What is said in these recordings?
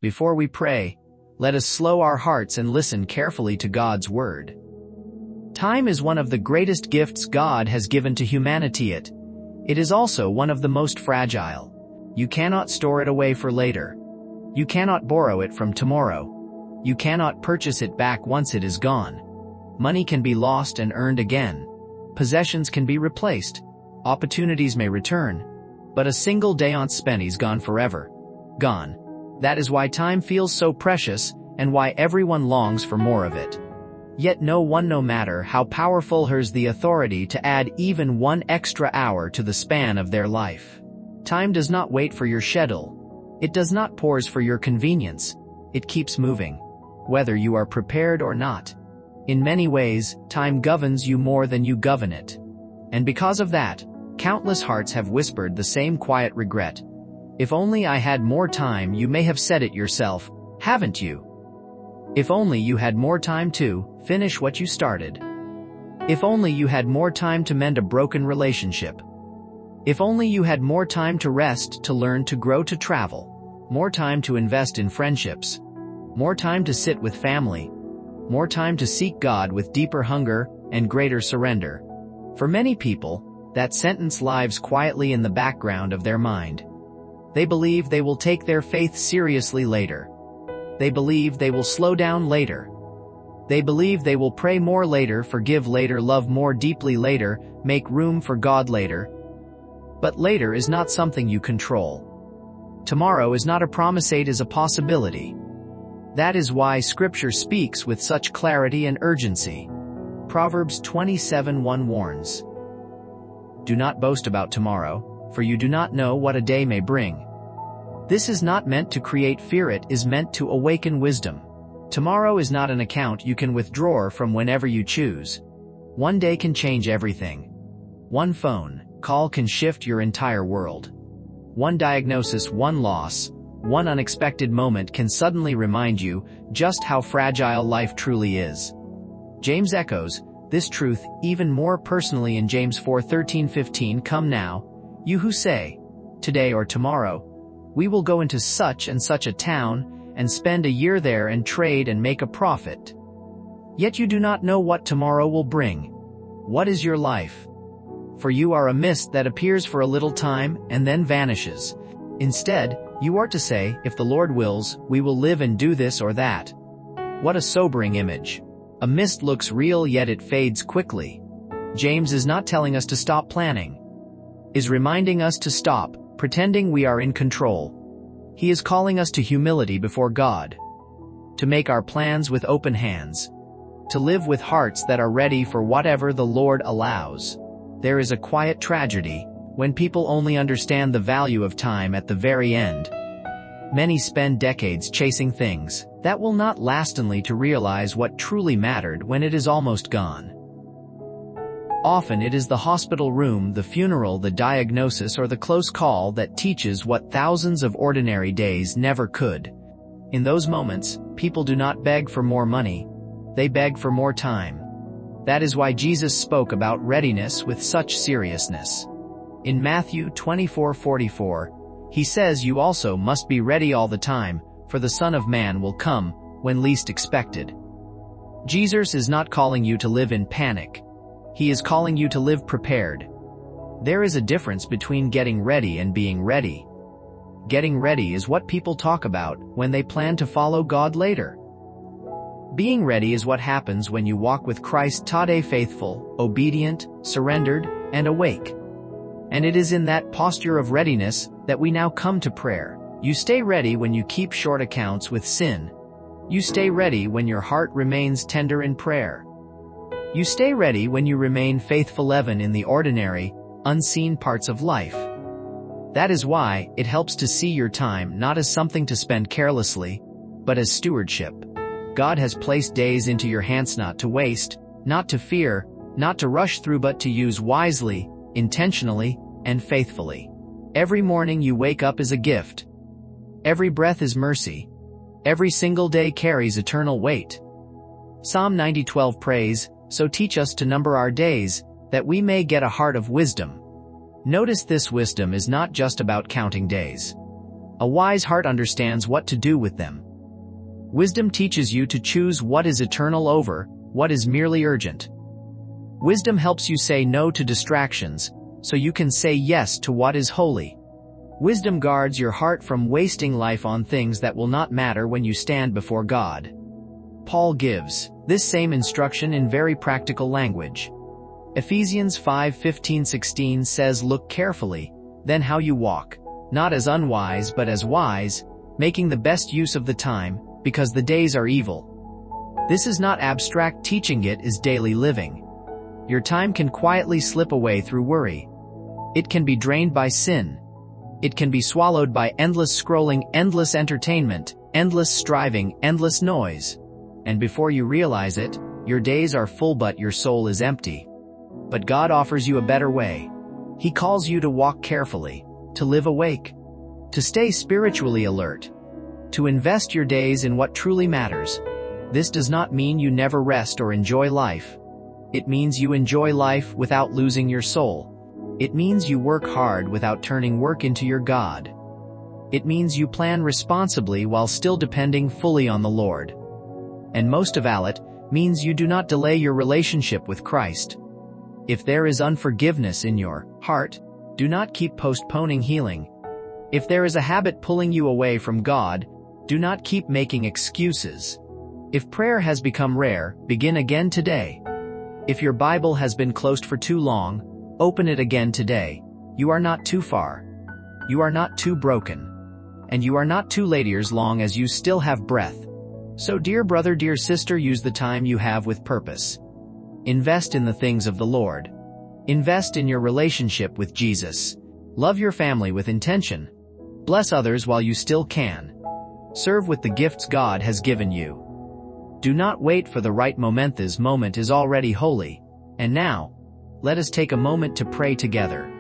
Before we pray, let us slow our hearts and listen carefully to God's word. Time is one of the greatest gifts God has given to humanity. It is also one of the most fragile. You cannot store it away for later. You cannot borrow it from tomorrow. You cannot purchase it back once it is gone. Money can be lost and earned again. Possessions can be replaced. Opportunities may return. But a single day spent is gone forever. Gone. That is why time feels so precious and why everyone longs for more of it. Yet no one, no matter how powerful, has the authority to add even one extra hour to the span of their life. Time does not wait for your schedule. It does not pause for your convenience. It keeps moving, whether you are prepared or not. In many ways, time governs you more than you govern it. And because of that, countless hearts have whispered the same quiet regret. If only I had more time. You may have said it yourself, haven't you? If only you had more time to finish what you started. If only you had more time to mend a broken relationship. If only you had more time to rest, to learn, to grow, to travel. More time to invest in friendships. More time to sit with family. More time to seek God with deeper hunger and greater surrender. For many people, that sentence lives quietly in the background of their mind. They believe they will take their faith seriously later. They believe they will slow down later. They believe they will pray more later, forgive later, love more deeply later, make room for God later. But later is not something you control. Tomorrow is not a promise, it is a possibility. That is why Scripture speaks with such clarity and urgency. Proverbs 27:1 warns, "Do not boast about tomorrow, for you do not know what a day may bring." This is not meant to create fear, it is meant to awaken wisdom. Tomorrow is not an account you can withdraw from whenever you choose. One day can change everything. One phone call can shift your entire world. One diagnosis, one loss, one unexpected moment can suddenly remind you just how fragile life truly is. James echoes this truth even more personally in James 4:13-15. "Come now, you who say, today or tomorrow, we will go into such and such a town and spend a year there and trade and make a profit. Yet you do not know what tomorrow will bring. What is your life? For you are a mist that appears for a little time and then vanishes. Instead, you are to say, if the Lord wills, we will live and do this or that." What a sobering image. A mist looks real, yet it fades quickly. James is not telling us to stop planning. Is reminding us to stop pretending we are in control. He is calling us to humility before God, to make our plans with open hands, to live with hearts that are ready for whatever the Lord allows. There is a quiet tragedy when people only understand the value of time at the very end. Many spend decades chasing things that will not last, only to realize what truly mattered when it is almost gone. Often it is the hospital room, the funeral, the diagnosis, or the close call that teaches what thousands of ordinary days never could. In those moments, people do not beg for more money. They beg for more time. That is why Jesus spoke about readiness with such seriousness. In Matthew 24:44, he says, "You also must be ready all the time, for the Son of Man will come when least expected." Jesus is not calling you to live in panic. He is calling you to live prepared. There is a difference between getting ready and being ready. Getting ready is what people talk about when they plan to follow God later. Being ready is what happens when you walk with Christ, today faithful, obedient, surrendered, and awake. And it is in that posture of readiness that we now come to prayer. You stay ready when you keep short accounts with sin. You stay ready when your heart remains tender in prayer. You stay ready when you remain faithful even in the ordinary, unseen parts of life. That is why it helps to see your time not as something to spend carelessly, but as stewardship. God has placed days into your hands not to waste, not to fear, not to rush through, but to use wisely, intentionally, and faithfully. Every morning you wake up is a gift. Every breath is mercy. Every single day carries eternal weight. Psalm 90:12 prays, "So teach us to number our days, that we may get a heart of wisdom." Notice this wisdom is not just about counting days. A wise heart understands what to do with them. Wisdom teaches you to choose what is eternal over what is merely urgent. Wisdom helps you say no to distractions, so you can say yes to what is holy. Wisdom guards your heart from wasting life on things that will not matter when you stand before God. Paul gives this same instruction in very practical language. Ephesians 5:15-16 says, "Look carefully, then how you walk, not as unwise but as wise, making the best use of the time, because the days are evil." This is not abstract teaching, it is daily living. Your time can quietly slip away through worry. It can be drained by sin. It can be swallowed by endless scrolling, endless entertainment, endless striving, endless noise. And before you realize it, your days are full but your soul is empty. But God offers you a better way. He calls you to walk carefully, to live awake, to stay spiritually alert, to invest your days in what truly matters. This does not mean you never rest or enjoy life. It means you enjoy life without losing your soul. It means you work hard without turning work into your God. It means you plan responsibly while still depending fully on the Lord. And most of all, it means you do not delay your relationship with Christ. If there is unforgiveness in your heart, do not keep postponing healing. If there is a habit pulling you away from God, do not keep making excuses. If prayer has become rare, begin again today. If your Bible has been closed for too long, open it again today. You are not too far. You are not too broken. And you are not too late as long as you still have breath. So dear brother, dear sister, use the time you have with purpose. Invest in the things of the Lord. Invest in your relationship with Jesus. Love your family with intention. Bless others while you still can. Serve with the gifts God has given you. Do not wait for the right moment. This moment is already holy. And now, let us take a moment to pray together.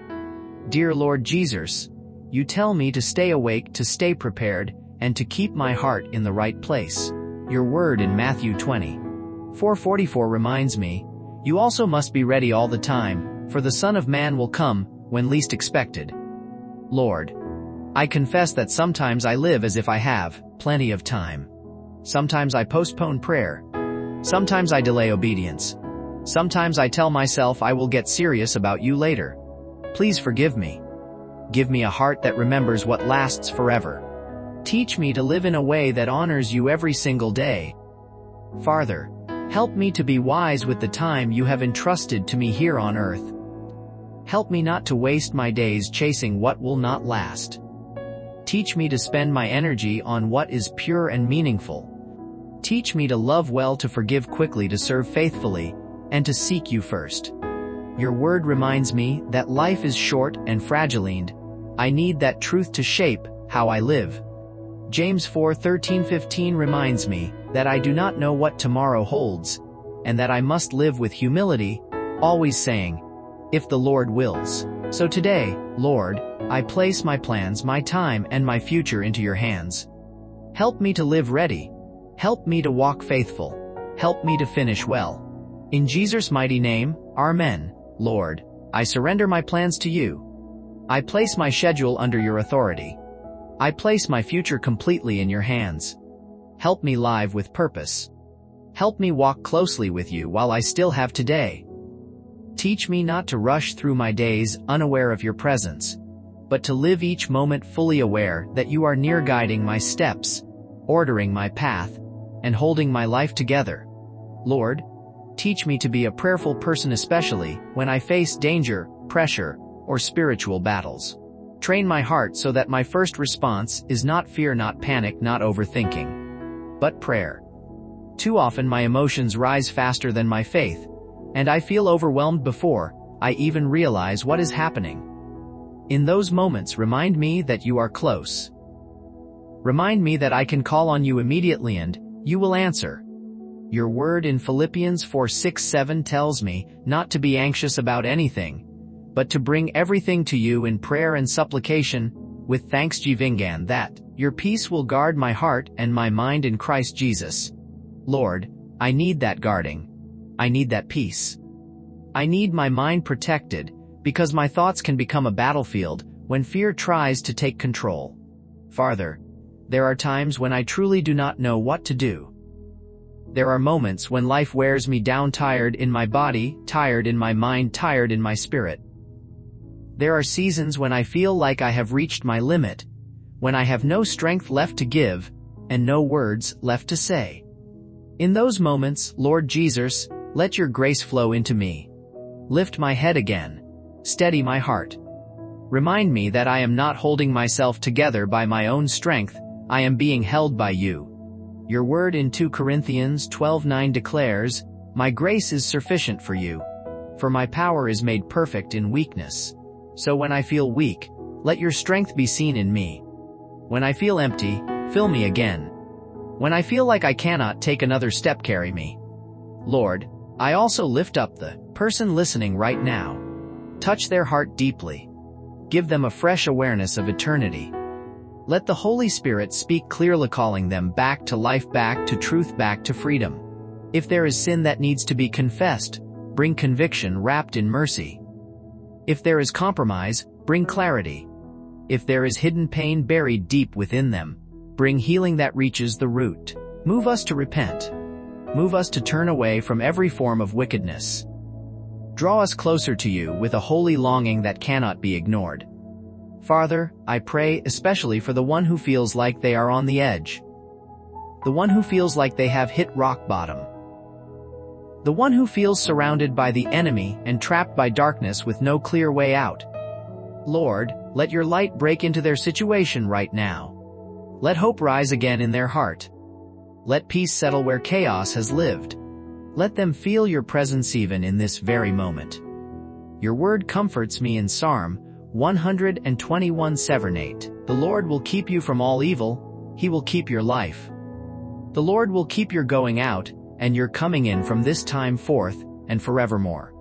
Dear Lord Jesus, you tell me to stay awake, to stay prepared, and to keep my heart in the right place. Your word in Matthew 20:4-44 reminds me, you also must be ready all the time, for the Son of Man will come when least expected. Lord, I confess that sometimes I live as if I have plenty of time. Sometimes I postpone prayer. Sometimes I delay obedience. Sometimes I tell myself I will get serious about you later. Please forgive me. Give me a heart that remembers what lasts forever. Teach me to live in a way that honors you every single day. Father, help me to be wise with the time you have entrusted to me here on earth. Help me not to waste my days chasing what will not last. Teach me to spend my energy on what is pure and meaningful. Teach me to love well, to forgive quickly, to serve faithfully, and to seek you first. Your word reminds me that life is short and fragile, and I need that truth to shape how I live. James 4:13-15 reminds me that I do not know what tomorrow holds, and that I must live with humility, always saying, if the Lord wills. So today, Lord, I place my plans, my time, and my future into your hands. Help me to live ready. Help me to walk faithful. Help me to finish well. In Jesus' mighty name, Amen. Lord, I surrender my plans to you. I place my schedule under your authority. I place my future completely in your hands. Help me live with purpose. Help me walk closely with you while I still have today. Teach me not to rush through my days unaware of your presence, but to live each moment fully aware that you are near, guiding my steps, ordering my path, and holding my life together. Lord, teach me to be a prayerful person, especially when I face danger, pressure, or spiritual battles. Train my heart so that my first response is not fear, not panic, not overthinking, but prayer. Too often my emotions rise faster than my faith, and I feel overwhelmed before I even realize what is happening. In those moments, remind me that you are close. Remind me that I can call on you immediately and you will answer. Your word in Philippians 4:6-7 tells me not to be anxious about anything, but to bring everything to you in prayer and supplication, with thanksgiving, and that your peace will guard my heart and my mind in Christ Jesus. Lord, I need that guarding. I need that peace. I need my mind protected, because my thoughts can become a battlefield when fear tries to take control. Farther, there are times when I truly do not know what to do. There are moments when life wears me down, tired in my body, tired in my mind, tired in my spirit. There are seasons when I feel like I have reached my limit, when I have no strength left to give, and no words left to say. In those moments, Lord Jesus, let your grace flow into me. Lift my head again. Steady my heart. Remind me that I am not holding myself together by my own strength, I am being held by you. Your word in 2 Corinthians 12:9 declares, "My grace is sufficient for you, for my power is made perfect in weakness." So when I feel weak, let your strength be seen in me. When I feel empty, fill me again. When I feel like I cannot take another step, carry me. Lord, I also lift up the person listening right now. Touch their heart deeply. Give them a fresh awareness of eternity. Let the Holy Spirit speak clearly, calling them back to life, back to truth, back to freedom. If there is sin that needs to be confessed, bring conviction wrapped in mercy. If there is compromise, bring clarity. If there is hidden pain buried deep within them, bring healing that reaches the root. Move us to repent. Move us to turn away from every form of wickedness. Draw us closer to you with a holy longing that cannot be ignored. Father, I pray especially for the one who feels like they are on the edge. The one who feels like they have hit rock bottom. The one who feels surrounded by the enemy and trapped by darkness with no clear way out. Lord, let your light break into their situation right now. Let hope rise again in their heart. Let peace settle where chaos has lived. Let them feel your presence even in this very moment. Your word comforts me in Psalm 121:7-8. The Lord will keep you from all evil, he will keep your life. The Lord will keep your going out and your coming in from this time forth and forevermore.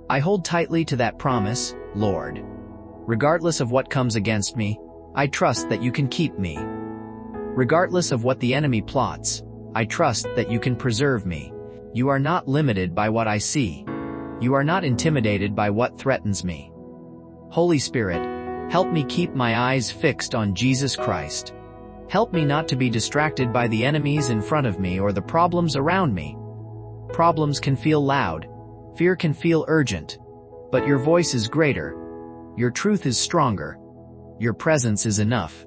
I hold tightly to that promise, Lord. Regardless of what comes against me, I trust that you can keep me. Regardless of what the enemy plots, I trust that you can preserve me. You are not limited by what I see. You are not intimidated by what threatens me. Holy Spirit, help me keep my eyes fixed on Jesus Christ. Help me not to be distracted by the enemies in front of me or the problems around me. Problems can feel loud, fear can feel urgent, but your voice is greater. Your truth is stronger. Your presence is enough.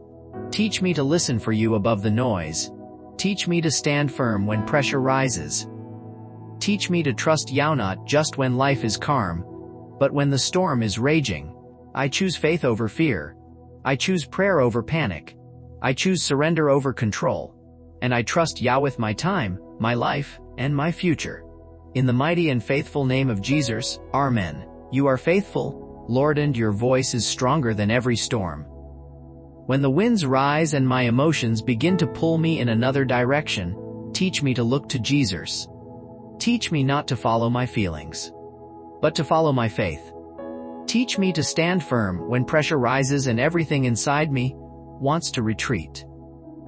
Teach me to listen for you above the noise. Teach me to stand firm when pressure rises. Teach me to trust you not just when life is calm, but when the storm is raging. I choose faith over fear. I choose prayer over panic. I choose surrender over control. And I trust Yah with my time, my life, and my future. In the mighty and faithful name of Jesus, Amen. You are faithful, Lord, and your voice is stronger than every storm. When the winds rise and my emotions begin to pull me in another direction, teach me to look to Jesus. Teach me not to follow my feelings, but to follow my faith. Teach me to stand firm when pressure rises and everything inside me wants to retreat.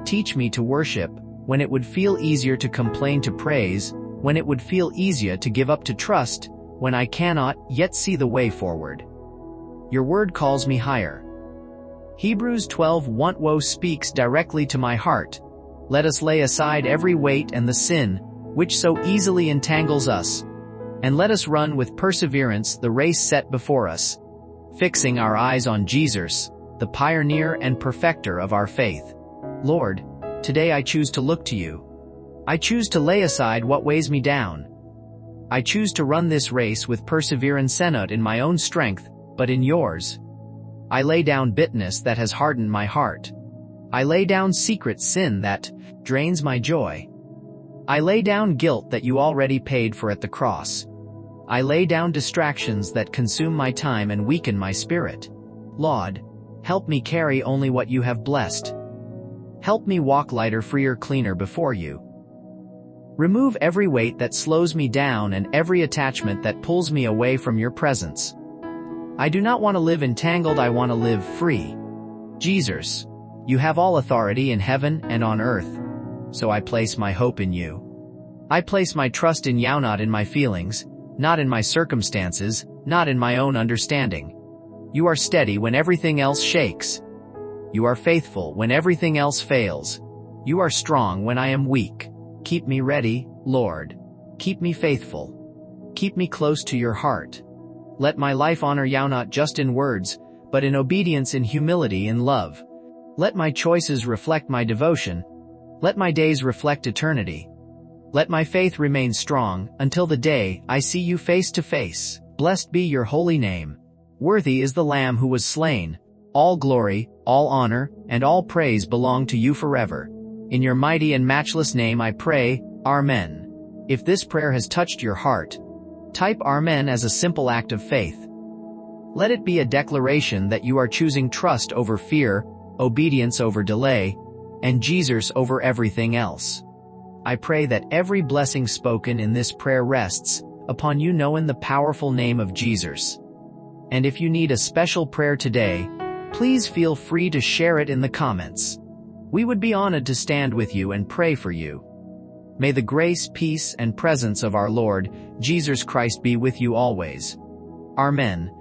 Teach me to worship when it would feel easier to complain, to praise when it would feel easier to give up, to trust when I cannot yet see the way forward. Your word calls me higher. Hebrews 12:1 speaks directly to my heart. Let us lay aside every weight and the sin which so easily entangles us, and let us run with perseverance the race set before us, fixing our eyes on Jesus, the pioneer and perfecter of our faith. Lord, today I choose to look to you. I choose to lay aside what weighs me down. I choose to run this race with perseverance, not in my own strength, but in yours. I lay down bitterness that has hardened my heart. I lay down secret sin that drains my joy. I lay down guilt that you already paid for at the cross. I lay down distractions that consume my time and weaken my spirit. Lord, help me carry only what you have blessed. Help me walk lighter, freer, cleaner before you. Remove every weight that slows me down and every attachment that pulls me away from your presence. I do not want to live entangled, I want to live free. Jesus, you have all authority in heaven and on earth, so I place my hope in you. I place my trust in you, not in my feelings, not in my circumstances, not in my own understanding. You are steady when everything else shakes. You are faithful when everything else fails. You are strong when I am weak. Keep me ready, Lord. Keep me faithful. Keep me close to your heart. Let my life honor you not just in words, but in obedience, in humility, in love. Let my choices reflect my devotion. Let my days reflect eternity. Let my faith remain strong until the day I see you face to face. Blessed be your holy name. Worthy is the Lamb who was slain. All glory, all honor, and all praise belong to you forever. In your mighty and matchless name I pray, Amen. If this prayer has touched your heart, type Amen as a simple act of faith. Let it be a declaration that you are choosing trust over fear, obedience over delay, and Jesus over everything else. I pray that every blessing spoken in this prayer rests upon you knowing the powerful name of Jesus. And if you need a special prayer today, please feel free to share it in the comments. We would be honored to stand with you and pray for you. May the grace, peace, and presence of our Lord Jesus Christ be with you always. Amen.